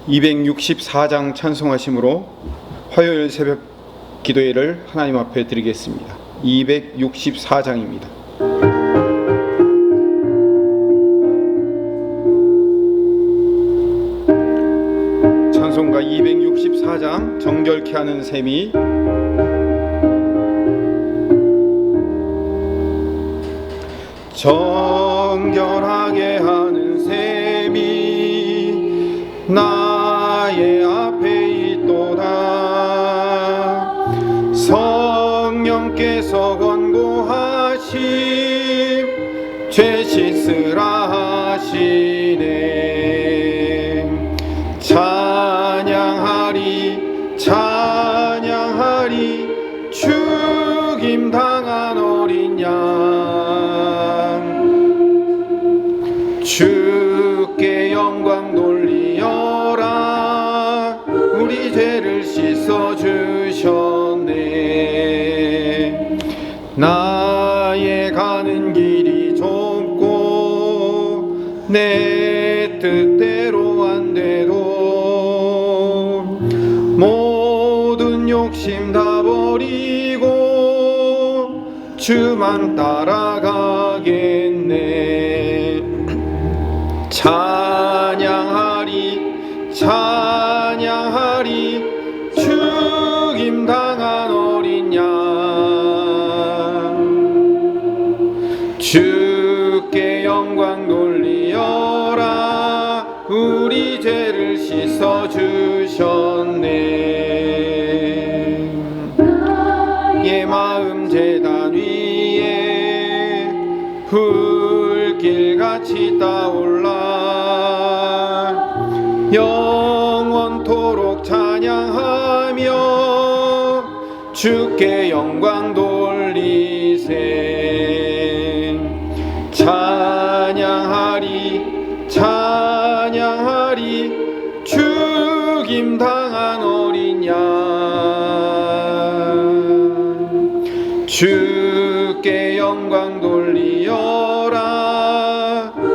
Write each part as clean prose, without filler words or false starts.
264장 찬송하심으로 화요일 새벽 기도회를 하나님 앞에 드리겠습니다. 264장입니다. 찬송가 264장 정결케 하는 셈이 정결하게 하는 셈이 나의 앞에 있도다. 성령께서 권고하심 죄 씻으라 하시네. 찬양하리 찬양하리 죽임 당한 어린 양 주께 영광 돌리어라. 우리 죄를 씻어주셨네. 나의 가는 길이 좁고 내 뜻대로 안 돼도 모든 욕심 다 버리고 주만 따라가겠네. 찬양하리 찬양하리 죽임 당한 어린 양 주께 영광 돌리어라. 우리 죄를 씻어주셨네. 예 마음 제단 위에 불길같이 떠올라 영원토록 찬양하며 주께 영광 돌리세. 찬양하리 찬양하리 죽임 당한 어린 양 주께 영광 돌리어라.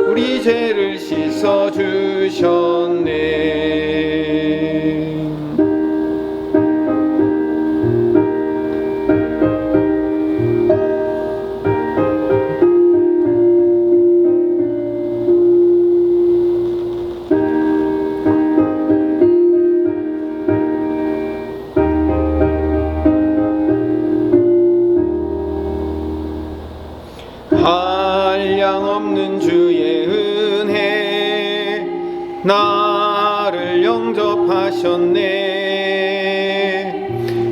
우리 죄를 씻어주셨네. 한량없는 주의 은혜 나를 영접하셨네.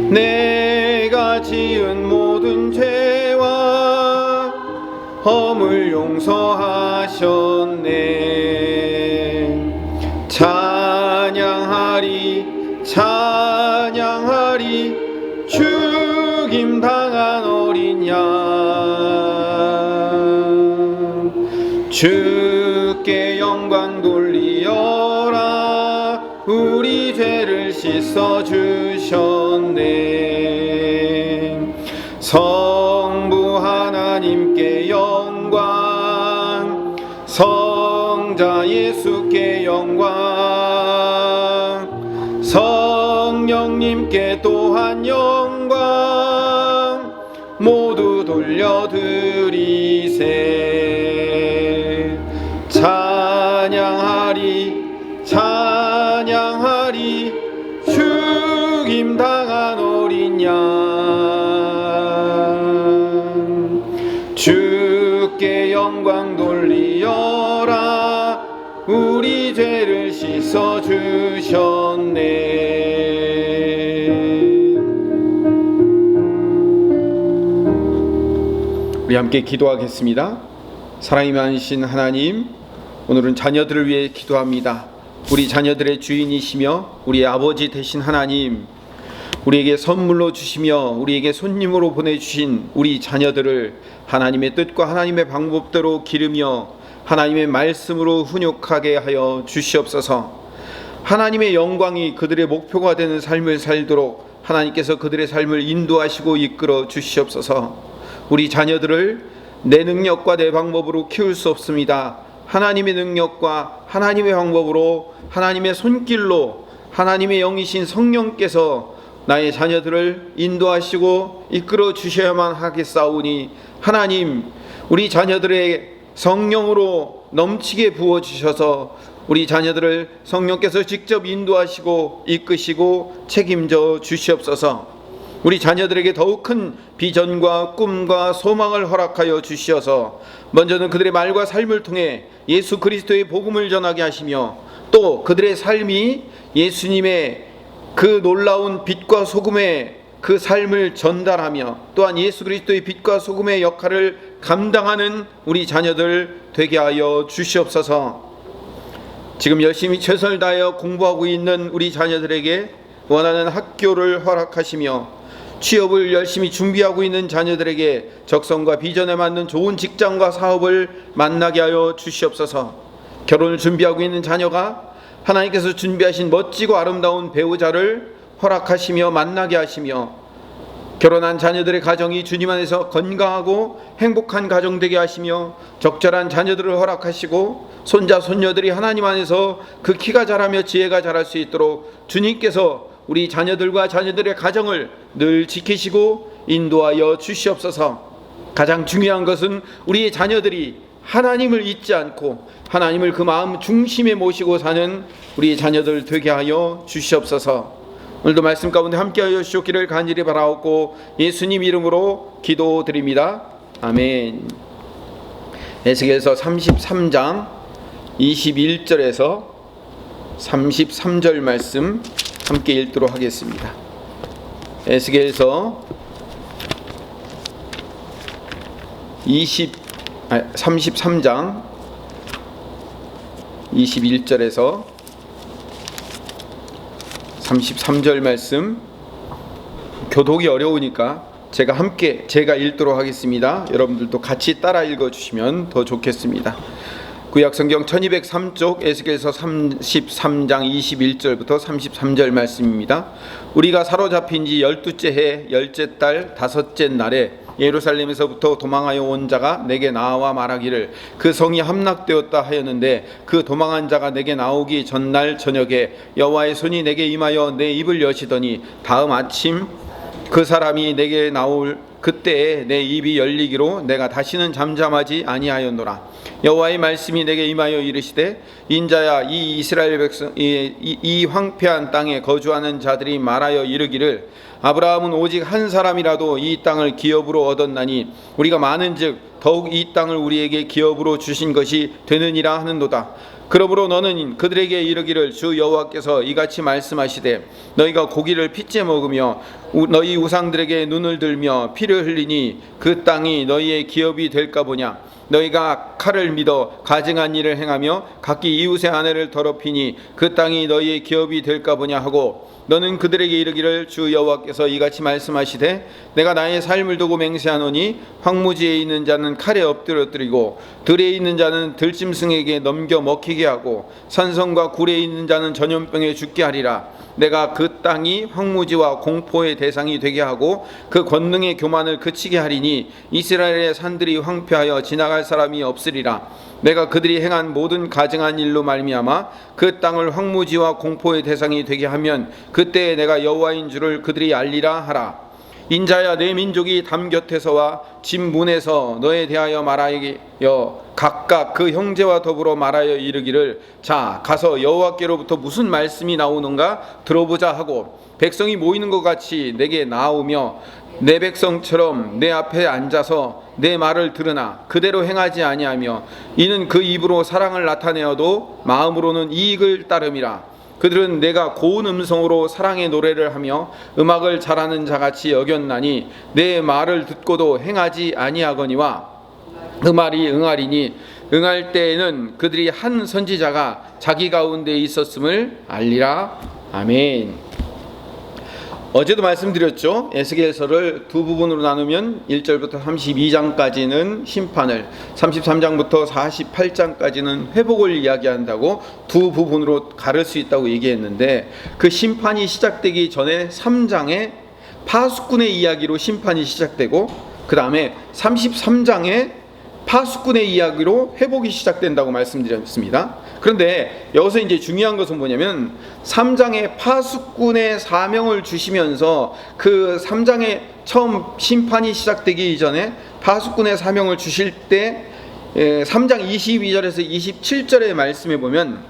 내가 지은 모든 죄와 허물 용서하셨네. 찬양하리 찬양하리 죽임 당한 어린 양 주께 영광 돌리어라. 우리 죄를 씻어주셨네. 성부 하나님께 영광 성자 예수께 영광 성령님께 또한 영광 모두 돌려드리세. 찬양하리 찬양하리 죽임 당한 어린 양 주께 영광 돌리어라. 우리 죄를 씻어주셨네. 우리 함께 기도하겠습니다. 사랑이 많으신 하나님, 오늘은 자녀들을 위해 기도합니다. 우리 자녀들의 주인이시며 우리의 아버지 되신 하나님, 우리에게 선물로 주시며 우리에게 손님으로 보내주신 우리 자녀들을 하나님의 뜻과 하나님의 방법대로 기르며 하나님의 말씀으로 훈육하게 하여 주시옵소서. 하나님의 영광이 그들의 목표가 되는 삶을 살도록 하나님께서 그들의 삶을 인도하시고 이끌어 주시옵소서. 우리 자녀들을 내 능력과 내 방법으로 키울 수 없습니다. 하나님의 능력과 하나님의 방법으로 하나님의 손길로 하나님의 영이신 성령께서 나의 자녀들을 인도하시고 이끌어 주셔야만 하겠사오니 하나님 우리 자녀들의 성령으로 넘치게 부어주셔서 우리 자녀들을 성령께서 직접 인도하시고 이끄시고 책임져 주시옵소서. 우리 자녀들에게 더욱 큰 비전과 꿈과 소망을 허락하여 주시어서 먼저는 그들의 말과 삶을 통해 예수 그리스도의 복음을 전하게 하시며 또 그들의 삶이 예수님의 그 놀라운 빛과 소금의 그 삶을 전달하며 또한 예수 그리스도의 빛과 소금의 역할을 감당하는 우리 자녀들 되게 하여 주시옵소서. 지금 열심히 최선을 다하여 공부하고 있는 우리 자녀들에게 원하는 학교를 허락하시며 취업을 열심히 준비하고 있는 자녀들에게 적성과 비전에 맞는 좋은 직장과 사업을 만나게 하여 주시옵소서. 결혼을 준비하고 있는 자녀가 하나님께서 준비하신 멋지고 아름다운 배우자를 허락하시며 만나게 하시며 결혼한 자녀들의 가정이 주님 안에서 건강하고 행복한 가정 되게 하시며 적절한 자녀들을 허락하시고 손자 손녀들이 하나님 안에서 그 키가 자라며 지혜가 자랄 수 있도록 주님께서 우리 자녀들과 자녀들의 가정을 늘 지키시고 인도하여 주시옵소서. 가장 중요한 것은 우리의 자녀들이 하나님을 잊지 않고 하나님을 그 마음 중심에 모시고 사는 우리의 자녀들 되게 하여 주시옵소서. 오늘도 말씀 가운데 함께하여 주시기를 간절히 바라옵고 예수님 이름으로 기도드립니다. 아멘. 에스겔서 33장 21절에서 33절 말씀 함께 읽도록 하겠습니다. 에스겔서 33장 21절에서 33절 말씀, 교독이 어려우니까 제가 읽도록 하겠습니다. 여러분들도 같이 따라 읽어주시면 더 좋겠습니다. 구약성경 1203쪽 에스겔서 33장 21절부터 33절 말씀입니다. 우리가 사로잡힌 지 12째 해 10째 달 5째 날에 예루살렘에서부터 도망하여 온 자가 내게 나와 말하기를 그 성이 함락되었다 하였는데 그 도망한 자가 내게 나오기 전날 저녁에 여호와의 손이 내게 임하여 내 입을 여시더니 다음 아침 그 사람이 내게 나올 그때에 내 입이 열리기로 내가 다시는 잠잠하지 아니하였노라. 여호와의 말씀이 내게 임하여 이르시되 인자야 이 이스라엘 백성 이 황폐한 땅에 거주하는 자들이 말하여 이르기를 아브라함은 오직 한 사람이라도 이 땅을 기업으로 얻었나니 우리가 많은즉 더욱 이 땅을 우리에게 기업으로 주신 것이 되느니라 하는도다. 그러므로 너는 그들에게 이르기를 주 여호와께서 이같이 말씀하시되 너희가 고기를 핏째 먹으며 너희 우상들에게 눈을 들며 피를 흘리니 그 땅이 너희의 기업이 될까 보냐. 너희가 칼을 믿어 가증한 일을 행하며 각기 이웃의 아내를 더럽히니 그 땅이 너희의 기업이 될까 보냐 하고 너는 그들에게 이르기를 주 여호와께서 이같이 말씀하시되 내가 나의 삶을 두고 맹세하노니 황무지에 있는 자는 칼에 엎드러뜨리고 들에 있는 자는 들짐승에게 넘겨 먹히게 하고 산성과 굴에 있는 자는 전염병에 죽게 하리라. 내가 그 땅이 황무지와 공포의 대상이 되게 하고 그 권능의 교만을 그치게 하리니 이스라엘의 산들이 황폐하여 지나갈 사람이 없으리라. 내가 그들이 행한 모든 가증한 일로 말미암아 그 땅을 황무지와 공포의 대상이 되게 하면 그때에 내가 여호와인 줄을 그들이 알리라 하라. 인자야 내 민족이 담 곁에서와 집 문에서 너에 대하여 말하여 각각 그 형제와 더불어 말하여 이르기를 자 가서 여호와께로부터 무슨 말씀이 나오는가 들어보자 하고 백성이 모이는 것 같이 내게 나오며 내 백성처럼 내 앞에 앉아서 내 말을 들으나 그대로 행하지 아니하며 이는 그 입으로 사랑을 나타내어도 마음으로는 이익을 따름이라. 그들은 내가 고운 음성으로 사랑의 노래를 하며 음악을 잘하는 자같이 여겼나니 내 말을 듣고도 행하지 아니하거니와 그 말이 응하리니 응할 때에는 그들이 한 선지자가 자기 가운데 있었음을 알리라. 아멘. 어제도 말씀드렸죠. 에스겔서를 두 부분으로 나누면 1절부터 32장까지는 심판을, 33장부터 48장까지는 회복을 이야기한다고 두 부분으로 가를 수 있다고 얘기했는데 그 심판이 시작되기 전에 3장에 파수꾼의 이야기로 심판이 시작되고 그 다음에 33장에 파수꾼의 이야기로 회복이 시작된다고 말씀드렸습니다. 그런데 여기서 이제 중요한 것은 뭐냐면 3장에 파수꾼의 사명을 주시면서 그 3장에 처음 심판이 시작되기 이전에 파수꾼의 사명을 주실 때 3장 22절에서 27절의 말씀에 보면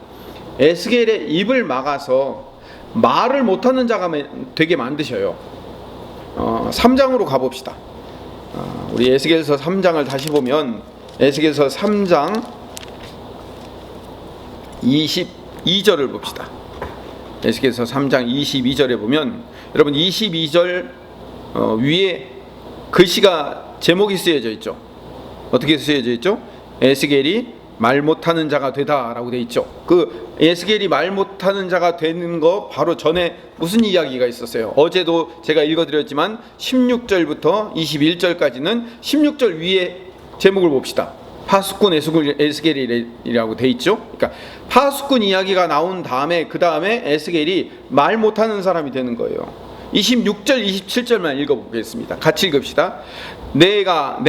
에스겔의 입을 막아서 말을 못하는 자가 되게 만드셔요. 3장으로 가봅시다. 우리 에스겔서 3장을 다시 보면 에스겔서 3장 22절을 봅시다. 에스겔서 3장 22절에 보면 여러분 22절 위에 글씨가 제목이 쓰여져 있죠. 어떻게 쓰여져 있죠? 에스겔이 말 못하는 자가 되다라고 돼 있죠. 그 에스겔이 말 못하는 자가 되는 거 바로 전에 무슨 이야기가 있었어요? 어제도 제가 읽어드렸지만 16절부터 21절까지는 16절 위에 제목을 봅시다. 파수꾼 에스겔이라고 돼 있죠. 그러니까 파수꾼 이야기가 나온 다음에 그 다음에 에스겔이 말 못하는 사람이 되는 거예요. 26절 27절만 읽어보겠습니다. 같이 읽읍시다. 내가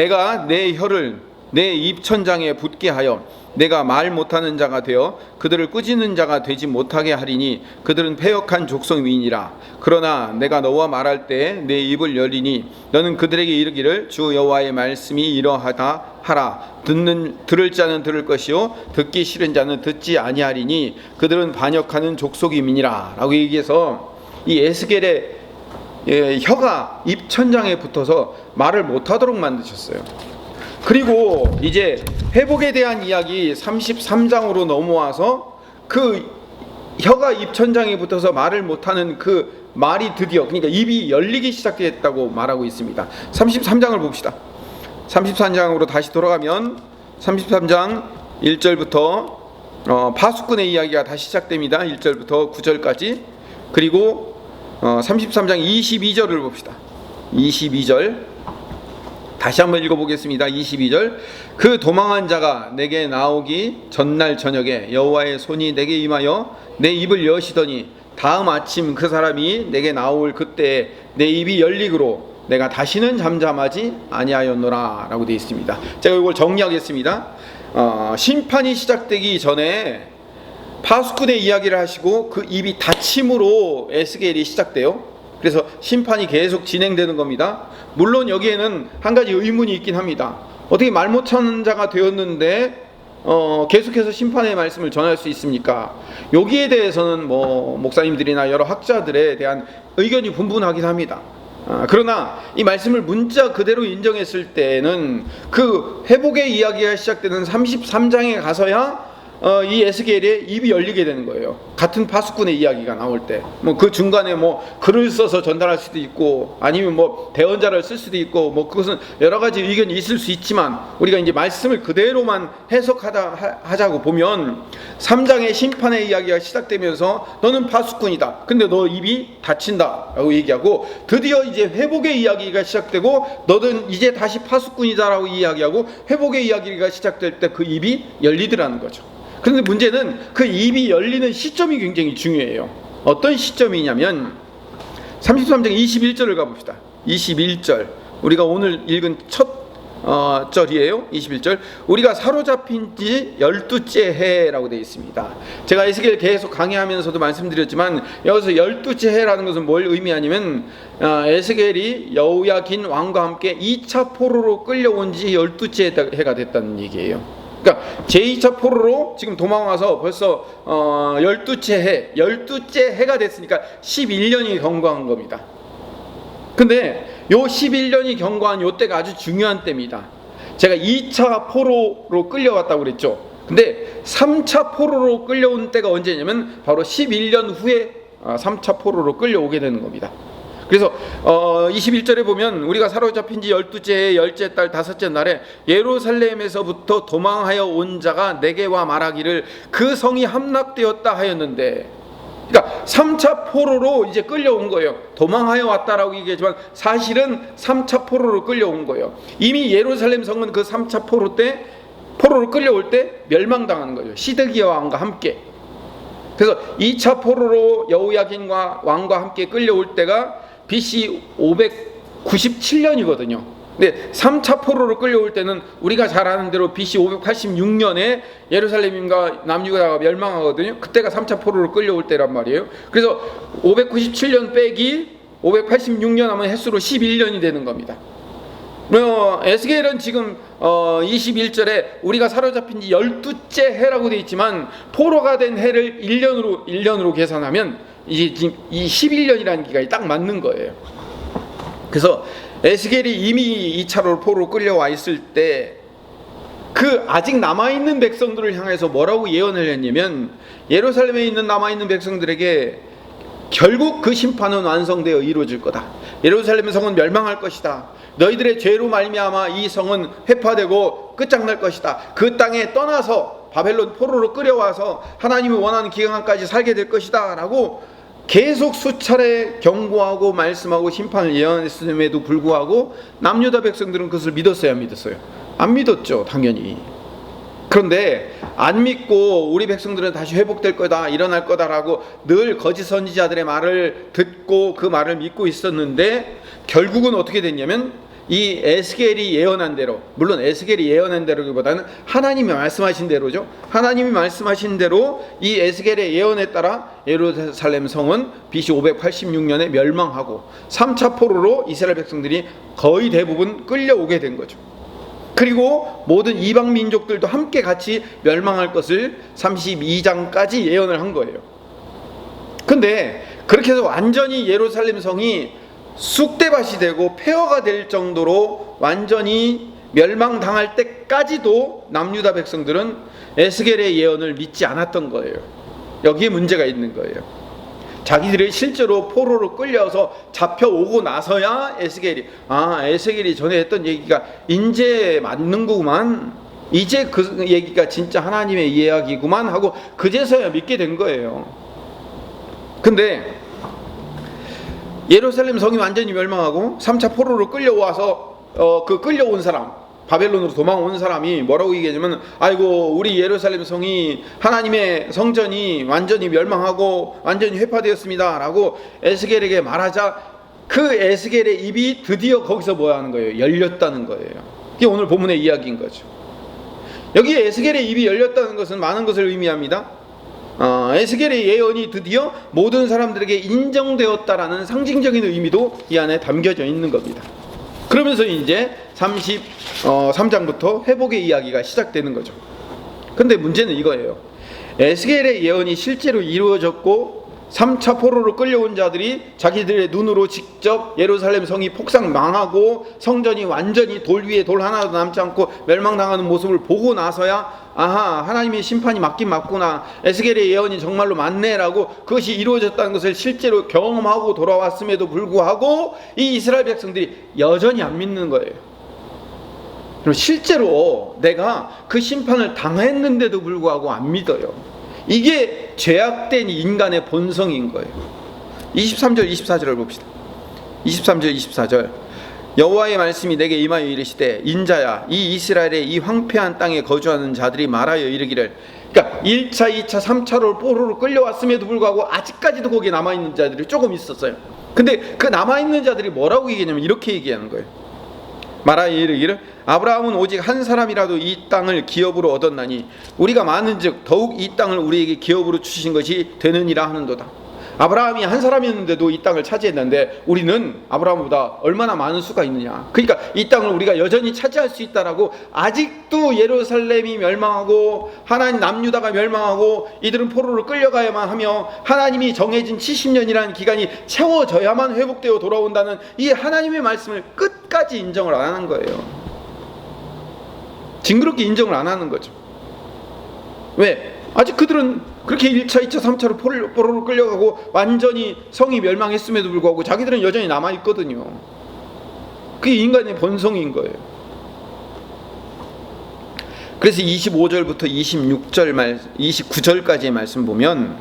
내 혀를 내 입천장에 붙게 하여 내가 말 못하는 자가 되어 그들을 꾸짖는 자가 되지 못하게 하리니 그들은 패역한 족속이니라. 그러나 내가 너와 말할 때 내 입을 열리니 너는 그들에게 이르기를 주 여호와의 말씀이 이러하다 하라. 들을 자는 들을 것이요 듣기 싫은 자는 듣지 아니하리니 그들은 반역하는 족속임이니라 라고 얘기해서 이 에스겔의 혀가 입천장에 붙어서 말을 못하도록 만드셨어요. 그리고 이제 회복에 대한 이야기 33장으로 넘어와서 그 혀가 입천장에 붙어서 말을 못하는 그 말이 드디어, 그러니까 입이 열리기 시작했다고 말하고 있습니다. 33장을 봅시다. 33장으로 다시 돌아가면 33장 1절부터 파수꾼의 이야기가 다시 시작됩니다. 1절부터 9절까지. 그리고 33장 22절을 봅시다. 22절 다시 한번 읽어보겠습니다. 22절. 그 도망한 자가 내게 나오기 전날 저녁에 여호와의 손이 내게 임하여 내 입을 여시더니 다음 아침 그 사람이 내게 나올 그때 내 입이 열리므로 내가 다시는 잠잠하지 아니하였노라 라고 되어 있습니다. 제가 이걸 정리하겠습니다. 심판이 시작되기 전에 파수꾼의 이야기를 하시고 그 입이 닫힘으로 에스겔이 시작돼요. 그래서 심판이 계속 진행되는 겁니다. 물론 여기에는 한 가지 의문이 있긴 합니다. 어떻게 말 못하는 자가 되었는데 계속해서 심판의 말씀을 전할 수 있습니까? 여기에 대해서는 목사님들이나 여러 학자들에 대한 의견이 분분하긴 합니다. 그러나 이 말씀을 문자 그대로 인정했을 때는 그 회복의 이야기가 시작되는 33장에 가서야 이 에스겔의 입이 열리게 되는 거예요. 같은 파수꾼의 이야기가 나올 때 그 중간에 글을 써서 전달할 수도 있고 아니면 대언자를 쓸 수도 있고 그것은 여러 가지 의견이 있을 수 있지만 우리가 이제 말씀을 그대로만 해석하자고 보면 3장의 심판의 이야기가 시작되면서 너는 파수꾼이다. 근데 너 입이 닫힌다 라고 얘기하고 드디어 이제 회복의 이야기가 시작되고 너는 이제 다시 파수꾼이다 라고 이야기하고 회복의 이야기가 시작될 때 그 입이 열리더라는 거죠. 그런데 문제는 그 입이 열리는 시점이 굉장히 중요해요. 어떤 시점이냐면 33장 21절을 가봅시다. 21절 우리가 오늘 읽은 첫 절이에요. 21절 우리가 사로잡힌 지 12째 해라고 되어 있습니다. 제가 에스겔 계속 강의하면서도 말씀드렸지만 여기서 12째 해라는 것은 뭘 의미하냐면 에스겔이 여호야긴 왕과 함께 2차 포로로 끌려온 지 12째 해가 됐다는 얘기예요. 그러니까 제2차 포로로 지금 도망와서 벌써 12째 해가 됐으니까 11년이 경과한 겁니다. 근데 요 11년이 경과한 요 때가 아주 중요한 때입니다. 제가 2차 포로로 끌려왔다고 그랬죠. 근데 3차 포로로 끌려온 때가 언제냐면 바로 11년 후에 3차 포로로 끌려오게 되는 겁니다. 그래서 21절에 보면 우리가 사로잡힌 지 12째 해 10째 달 5째 날에 예루살렘에서부터 도망하여 온 자가 내게와 말하기를 그 성이 함락되었다 하였는데, 그러니까 3차 포로로 이제 끌려온 거예요. 도망하여 왔다라고 얘기하지만 사실은 3차 포로로 끌려온 거예요. 이미 예루살렘 성은 그 3차 포로로 끌려올 때 멸망당하는 거죠. 시드기야 왕과 함께. 그래서 2차 포로로 여호야긴과 왕과 함께 끌려올 때가 BC 597년이거든요. 근데 3차 포로로 끌려올 때는 우리가 잘 아는 대로 BC 586년에 예루살렘과 남유다가 멸망하거든요. 그때가 3차 포로로 끌려올 때란 말이에요. 그래서 597년 빼기 586년 하면 횟수로 11년이 되는 겁니다. 에스겔은 지금 21절에 우리가 사로잡힌 지 12째 해라고 되어 있지만 포로가 된 해를 1년으로 계산하면 이 11년이라는 기간이 딱 맞는 거예요. 그래서 에스겔이 이미 2차로 포로로 끌려와 있을 때 그 아직 남아있는 백성들을 향해서 뭐라고 예언을 했냐면, 예루살렘에 있는 남아있는 백성들에게 결국 그 심판은 완성되어 이루어질 거다. 예루살렘 성은 멸망할 것이다. 너희들의 죄로 말미암아 이 성은 회파되고 끝장날 것이다. 그 땅에 떠나서 바벨론 포로로 끌려와서 하나님이 원하는 기간까지 살게 될 것이다 라고 계속 수차례 경고하고 말씀하고 심판을 예언했음에도 불구하고 남유다 백성들은 그것을 믿었어요, 안 믿었어요? 안 믿었죠, 당연히. 그런데 안 믿고 우리 백성들은 다시 회복될 거다, 일어날 거다라고 늘 거짓 선지자들의 말을 듣고 그 말을 믿고 있었는데, 결국은 어떻게 됐냐면 이 에스겔이 예언한 대로, 물론 에스겔이 예언한 대로기보다는 하나님이 말씀하신 대로죠. 하나님이 말씀하신 대로 이 에스겔의 예언에 따라 예루살렘 성은 BC 586년에 멸망하고 3차 포로로 이스라엘 백성들이 거의 대부분 끌려오게 된 거죠. 그리고 모든 이방 민족들도 함께 같이 멸망할 것을 32장까지 예언을 한 거예요. 근데 그렇게 해서 완전히 예루살렘 성이 쑥대밭이 되고 폐허가 될 정도로 완전히 멸망당할 때까지도 남유다 백성들은 에스겔의 예언을 믿지 않았던 거예요. 여기에 문제가 있는 거예요. 자기들이 실제로 포로로 끌려서 잡혀오고 나서야 에스겔이 전에 했던 얘기가 이제 맞는 거구만, 이제 그 얘기가 진짜 하나님의 이야기구만 하고 그제서야 믿게 된 거예요. 근데 예루살렘 성이 완전히 멸망하고 3차 포로로 끌려와서 그 끌려온 사람, 바벨론으로 도망온 사람이 뭐라고 얘기하냐면, 아이고 우리 예루살렘 성이, 하나님의 성전이 완전히 멸망하고 완전히 회파되었습니다 라고 에스겔에게 말하자 그 에스겔의 입이 드디어 거기서 뭐 하는 거예요? 열렸다는 거예요. 이게 오늘 본문의 이야기인 거죠. 여기 에스겔의 입이 열렸다는 것은 많은 것을 의미합니다. 에스겔의 예언이 드디어 모든 사람들에게 인정되었다라는 상징적인 의미도 이 안에 담겨져 있는 겁니다. 그러면서 이제 33장부터 회복의 이야기가 시작되는 거죠. 근데 문제는 이거예요. 에스겔의 예언이 실제로 이루어졌고 3차 포로로 끌려온 자들이 자기들의 눈으로 직접 예루살렘 성이 폭삭 망하고 성전이 완전히 돌 위에 돌 하나도 남지 않고 멸망당하는 모습을 보고 나서야 아하, 하나님의 심판이 맞긴 맞구나, 에스겔의 예언이 정말로 맞네라고 그것이 이루어졌다는 것을 실제로 경험하고 돌아왔음에도 불구하고 이 이스라엘 백성들이 여전히 안 믿는 거예요. 그리고 실제로 내가 그 심판을 당했는데도 불구하고 안 믿어요. 이게 죄악된 인간의 본성인 거예요. 23절 24절을 봅시다. 23절 24절 여호와의 말씀이 내게 임하여 이르시되, 인자야, 이 이스라엘의 이 황폐한 땅에 거주하는 자들이 말하여 이르기를, 그러니까 1차 2차 3차로 포로로 끌려왔음에도 불구하고 아직까지도 거기에 남아있는 자들이 조금 있었어요. 근데 그 남아있는 자들이 뭐라고 얘기하냐면 이렇게 얘기하는 거예요. 말하여 이르기를, 아브라함은 오직 한 사람이라도 이 땅을 기업으로 얻었나니 우리가 많은즉 더욱 이 땅을 우리에게 기업으로 주신 것이 되느니라 하는도다. 아브라함이 한 사람이었는데도 이 땅을 차지했는데 우리는 아브라함보다 얼마나 많은 수가 있느냐. 그러니까 이 땅을 우리가 여전히 차지할 수 있다라고, 아직도 예루살렘이 멸망하고 하나님 남유다가 멸망하고 이들은 포로로 끌려가야만 하며 하나님이 정해진 70년이라는 기간이 채워져야만 회복되어 돌아온다는 이 하나님의 말씀을 끝까지 인정을 안 하는 거예요. 징그럽게 인정을 안 하는 거죠. 왜? 아직 그들은 그렇게 1차, 2차, 3차로 포로로 끌려가고 완전히 성이 멸망했음에도 불구하고 자기들은 여전히 남아있거든요. 그게 인간의 본성인 거예요. 그래서 25절부터 29절까지의 말씀 보면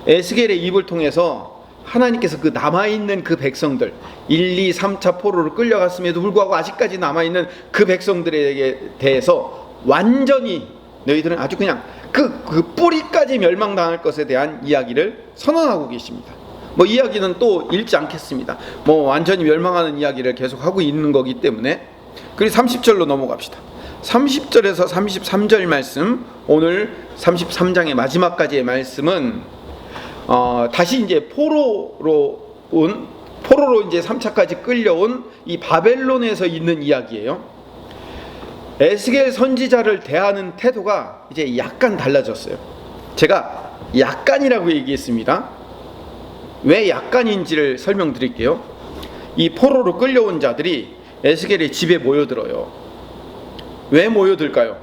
에스겔의 입을 통해서 하나님께서 그 남아있는 그 백성들, 1, 2, 3차 포로로 끌려갔음에도 불구하고 아직까지 남아있는 그 백성들에게 대해서 완전히 너희들은 아주 그냥 그 뿌리까지 멸망당할 것에 대한 이야기를 선언하고 계십니다. 뭐 이야기는 또 읽지 않겠습니다. 뭐 완전히 멸망하는 이야기를 계속 하고 있는 거기 때문에. 그리고 30절로 넘어갑시다. 30절에서 33절 말씀, 오늘 33장의 마지막까지의 말씀은 다시 이제 포로로 이제 3차까지 끌려온 이 바벨론에서 있는 이야기예요. 에스겔 선지자를 대하는 태도가 이제 약간 달라졌어요. 제가 약간이라고 얘기했습니다. 왜 약간인지를 설명드릴게요. 이 포로로 끌려온 자들이 에스겔의 집에 모여들어요. 왜 모여들까요?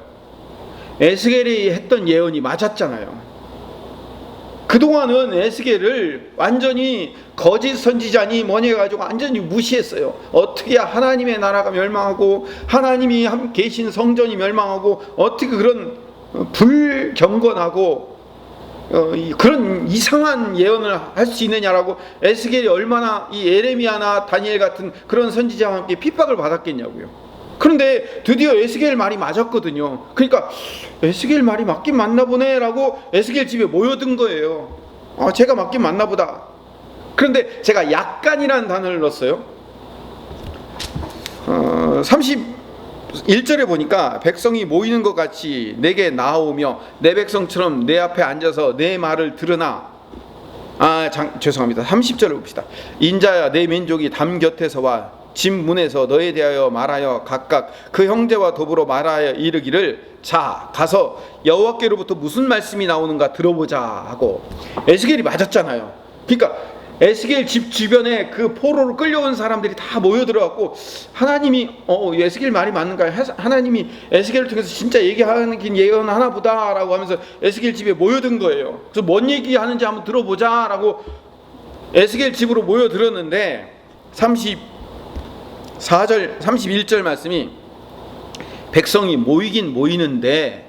에스겔이 했던 예언이 맞았잖아요. 그동안은 에스겔을 완전히 거짓 선지자니 뭐니 해가지고 완전히 무시했어요. 어떻게 하나님의 나라가 멸망하고 하나님이 계신 성전이 멸망하고 어떻게 그런 불경건하고 그런 이상한 예언을 할 수 있느냐라고 에스겔이 얼마나 이 에레미야나 다니엘 같은 그런 선지자와 함께 핍박을 받았겠냐고요. 그런데 드디어 에스겔 말이 맞았거든요. 그러니까 에스겔 말이 맞긴 맞나 보네 라고 에스겔 집에 모여든 거예요. 제가 맞긴 맞나 보다. 그런데 제가 약간이라는 단어를 넣었어요. 31절에 보니까 백성이 모이는 것 같이 내게 나오며 내 백성처럼 내 앞에 앉아서 내 말을 들으나 죄송합니다. 30절을 봅시다. 인자야 내 민족이 담 곁에서 와 집 문에서 너에 대하여 말하여 각각 그 형제와 더불어 말하여 이르기를 자 가서 여호와께로부터 무슨 말씀이 나오는가 들어보자 하고 에스겔이 맞았잖아요. 그러니까 에스겔 집 주변에 그 포로로 끌려온 사람들이 다 모여들어갖고 하나님이 에스겔 말이 맞는가, 하나님이 에스겔을 통해서 진짜 얘기하는 예언 하나 보다 라고 하면서 에스겔 집에 모여든 거예요. 그래서 뭔 얘기하는지 한번 들어보자 라고 에스겔 집으로 모여들었는데 31절 말씀이 백성이 모이긴 모이는데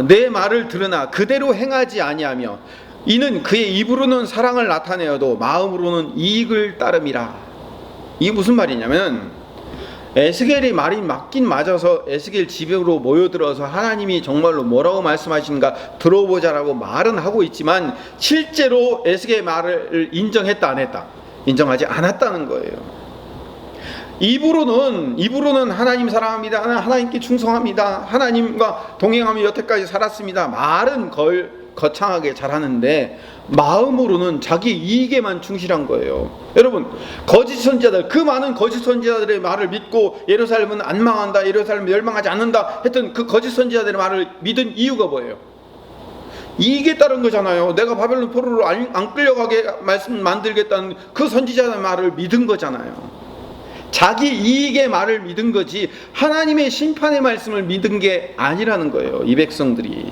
내 말을 들으나 그대로 행하지 아니하며 이는 그의 입으로는 사랑을 나타내어도 마음으로는 이익을 따름이라. 이게 무슨 말이냐면 에스겔이 말이 맞긴 맞아서 에스겔 집으로 모여들어서 하나님이 정말로 뭐라고 말씀하시는가 들어보자라고 말은 하고 있지만 실제로 에스겔의 말을 인정했다 안 했다? 인정하지 않았다는 거예요. 입으로는 하나님 사랑합니다. 하나님께 충성합니다. 하나님과 동행하며 여태까지 살았습니다. 말은 거창하게 잘하는데 마음으로는 자기 이익에만 충실한 거예요. 여러분, 거짓 선지자들, 그 많은 거짓 선지자들의 말을 믿고 예루살렘은 안 망한다, 예루살렘 멸망하지 않는다 했던 그 거짓 선지자들의 말을 믿은 이유가 뭐예요? 이익에 따른 거잖아요. 내가 바벨론 포로로 안 끌려가게 말씀 만들겠다는 그 선지자의 말을 믿은 거잖아요. 자기 이익의 말을 믿은 거지 하나님의 심판의 말씀을 믿은 게 아니라는 거예요, 이 백성들이.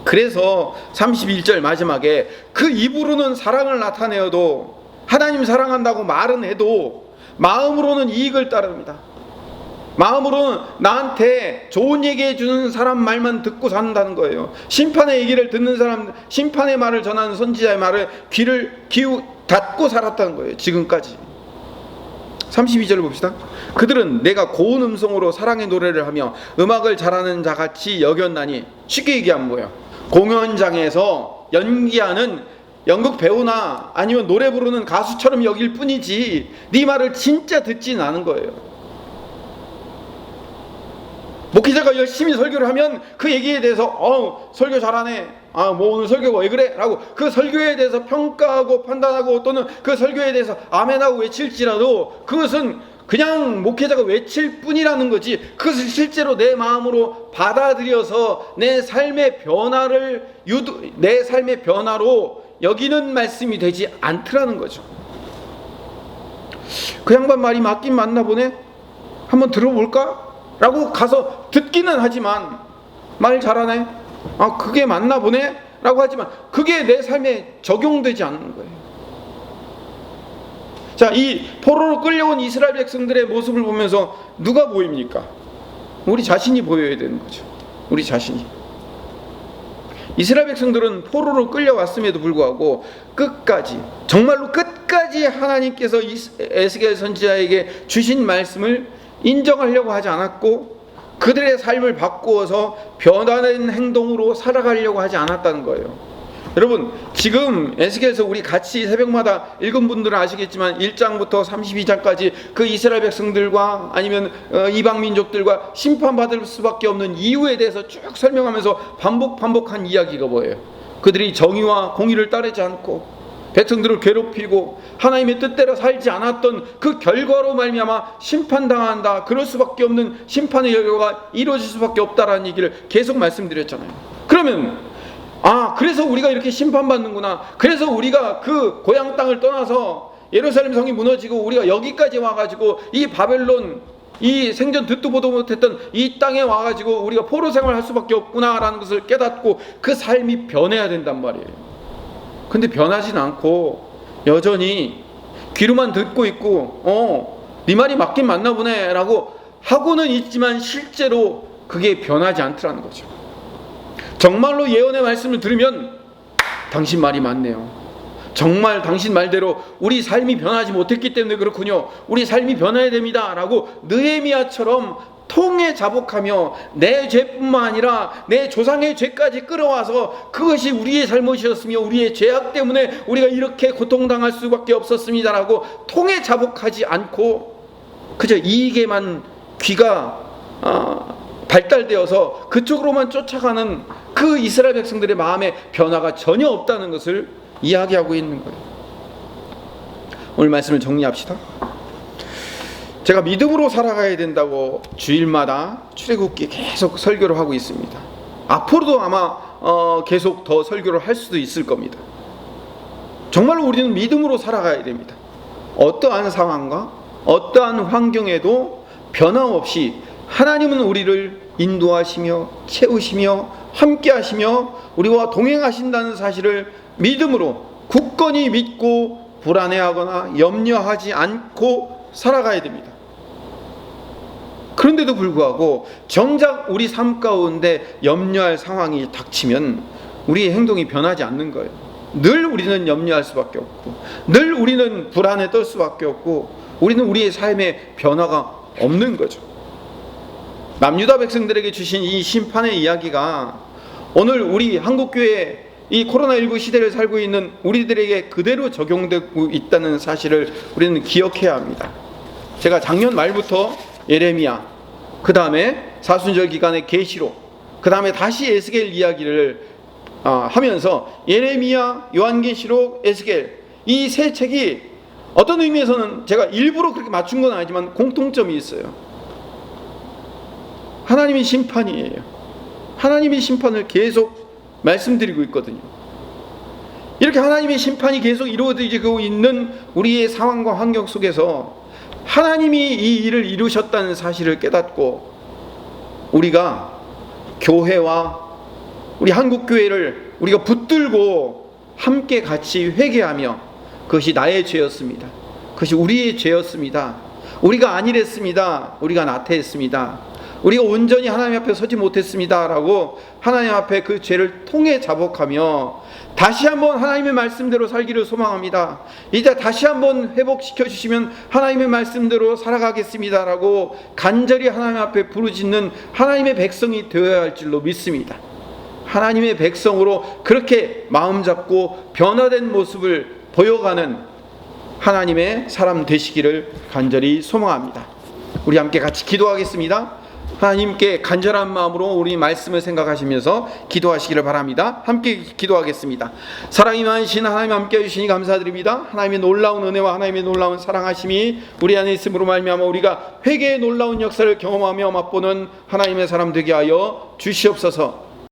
그래서 31절 마지막에 그 입으로는 사랑을 나타내어도 하나님 사랑한다고 말은 해도 마음으로는 이익을 따릅니다. 마음으로는 나한테 좋은 얘기해 주는 사람 말만 듣고 산다는 거예요. 심판의 얘기를 듣는 사람, 심판의 말을 전하는 선지자의 말을 귀를 닫고 살았다는 거예요, 지금까지. 32절을 봅시다. 그들은 내가 고운 음성으로 사랑의 노래를 하며 음악을 잘하는 자같이 여겼나니, 쉽게 얘기하면 뭐예요? 공연장에서 연기하는 연극 배우나 아니면 노래 부르는 가수처럼 여길 뿐이지 네 말을 진짜 듣진 않은 거예요. 목회자가 열심히 설교를 하면 그 얘기에 대해서 설교 잘하네, 뭐 오늘 설교가 왜 그래? 라고 그 설교에 대해서 평가하고 판단하고 또는 그 설교에 대해서 아멘하고 외칠지라도 그것은 그냥 목회자가 외칠 뿐이라는 거지 그것을 실제로 내 마음으로 받아들여서 내 삶의 변화로 여기는 말씀이 되지 않더라는 거죠. 그 양반 말이 맞긴 맞나 보네? 한번 들어볼까? 라고 가서 듣기는 하지만 말 잘하네? 그게 맞나 보네? 라고 하지만 그게 내 삶에 적용되지 않는 거예요. 자, 이 포로로 끌려온 이스라엘 백성들의 모습을 보면서 누가 보입니까? 우리 자신이 보여야 되는 거죠. 우리 자신이. 이스라엘 백성들은 포로로 끌려왔음에도 불구하고 정말로 끝까지 하나님께서 에스겔 선지자에게 주신 말씀을 인정하려고 하지 않았고 그들의 삶을 바꾸어서 변화된 행동으로 살아가려고 하지 않았다는 거예요. 여러분, 지금 에스겔서 우리 같이 새벽마다 읽은 분들은 아시겠지만 1장부터 32장까지 그 이스라엘 백성들과 아니면 이방 민족들과 심판받을 수밖에 없는 이유에 대해서 쭉 설명하면서 반복한 이야기가 뭐예요? 그들이 정의와 공의를 따르지 않고 백성들을 괴롭히고 하나님의 뜻대로 살지 않았던 그 결과로 말미암아 심판당한다, 그럴 수밖에 없는 심판의 결과가 이루어질 수밖에 없다라는 얘기를 계속 말씀드렸잖아요. 그러면 그래서 우리가 이렇게 심판받는구나, 그래서 우리가 그 고향 땅을 떠나서 예루살렘 성이 무너지고 우리가 여기까지 와가지고 이 바벨론, 이 생전 듣도 보도 못했던 이 땅에 와가지고 우리가 포로 생활할 수밖에 없구나라는 것을 깨닫고 그 삶이 변해야 된단 말이에요. 근데 변하진 않고 여전히 귀로만 듣고 있고 네 말이 맞긴 맞나 보네 라고 하고는 있지만 실제로 그게 변하지 않더라는 거죠. 정말로 예언의 말씀을 들으면 당신 말이 맞네요. 정말 당신 말대로 우리 삶이 변하지 못했기 때문에 그렇군요. 우리 삶이 변해야 됩니다 라고 느헤미야처럼 통에 자복하며 내 죄뿐만 아니라 내 조상의 죄까지 끌어와서 그것이 우리의 잘못이었으며 우리의 죄악 때문에 우리가 이렇게 고통당할 수밖에 없었습니다 라고 통에 자복하지 않고 그저 이익에만 귀가 발달되어서 그쪽으로만 쫓아가는 그 이스라엘 백성들의 마음에 변화가 전혀 없다는 것을 이야기하고 있는 거예요. 오늘 말씀을 정리합시다. 제가 믿음으로 살아가야 된다고 주일마다 출애굽기 계속 설교를 하고 있습니다. 앞으로도 아마 계속 더 설교를 할 수도 있을 겁니다. 정말로 우리는 믿음으로 살아가야 됩니다. 어떠한 상황과 어떠한 환경에도 변함없이 하나님은 우리를 인도하시며 채우시며 함께 하시며 우리와 동행하신다는 사실을 믿음으로 굳건히 믿고 불안해하거나 염려하지 않고 살아가야 됩니다. 그런데도 불구하고 정작 우리 삶 가운데 염려할 상황이 닥치면 우리의 행동이 변하지 않는 거예요. 늘 우리는 염려할 수밖에 없고 늘 우리는 불안에 떨 수밖에 없고 우리는 우리의 삶에 변화가 없는 거죠. 남유다 백성들에게 주신 이 심판의 이야기가 오늘 우리 한국교회 이 코로나19 시대를 살고 있는 우리들에게 그대로 적용되고 있다는 사실을 우리는 기억해야 합니다. 제가 작년 말부터 예레미야, 그 다음에 사순절 기간의 계시록, 그 다음에 다시 에스겔 이야기를 하면서 예레미야, 요한계시록, 에스겔 이 세 책이 어떤 의미에서는 제가 일부러 그렇게 맞춘 건 아니지만 공통점이 있어요. 하나님의 심판이에요. 하나님의 심판을 계속 말씀드리고 있거든요. 이렇게 하나님의 심판이 계속 이루어지고 있는 우리의 상황과 환경 속에서 하나님이 이 일을 이루셨다는 사실을 깨닫고 우리가 교회와 우리 한국교회를 우리가 붙들고 함께 같이 회개하며 그것이 나의 죄였습니다. 그것이 우리의 죄였습니다. 우리가 아니랬습니다. 우리가 나태했습니다. 우리가 온전히 하나님 앞에 서지 못했습니다 라고 하나님 앞에 그 죄를 통해 자복하며 다시 한번 하나님의 말씀대로 살기를 소망합니다. 이제 다시 한번 회복시켜 주시면 하나님의 말씀대로 살아가겠습니다 라고 간절히 하나님 앞에 부르짖는 하나님의 백성이 되어야 할 줄로 믿습니다. 하나님의 백성으로 그렇게 마음 잡고 변화된 모습을 보여가는 하나님의 사람 되시기를 간절히 소망합니다. 우리 함께 같이 기도하겠습니다. 하나님께 간절한 마음으로 우리 말씀을 생각하시면서 기도하시기를 바랍니다. 함께 기도하겠습니다. 사랑이 많으신 하나님 함께 해주시니 감사드립니다. 하나님의 놀라운 은혜와 하나님의 놀라운 사랑하심이 우리 안에 있음으로 말미암아 우리가 회개의 놀라운 역사를 경험하며 맛보는 하나님의 사람 되게 하여 주시옵소서.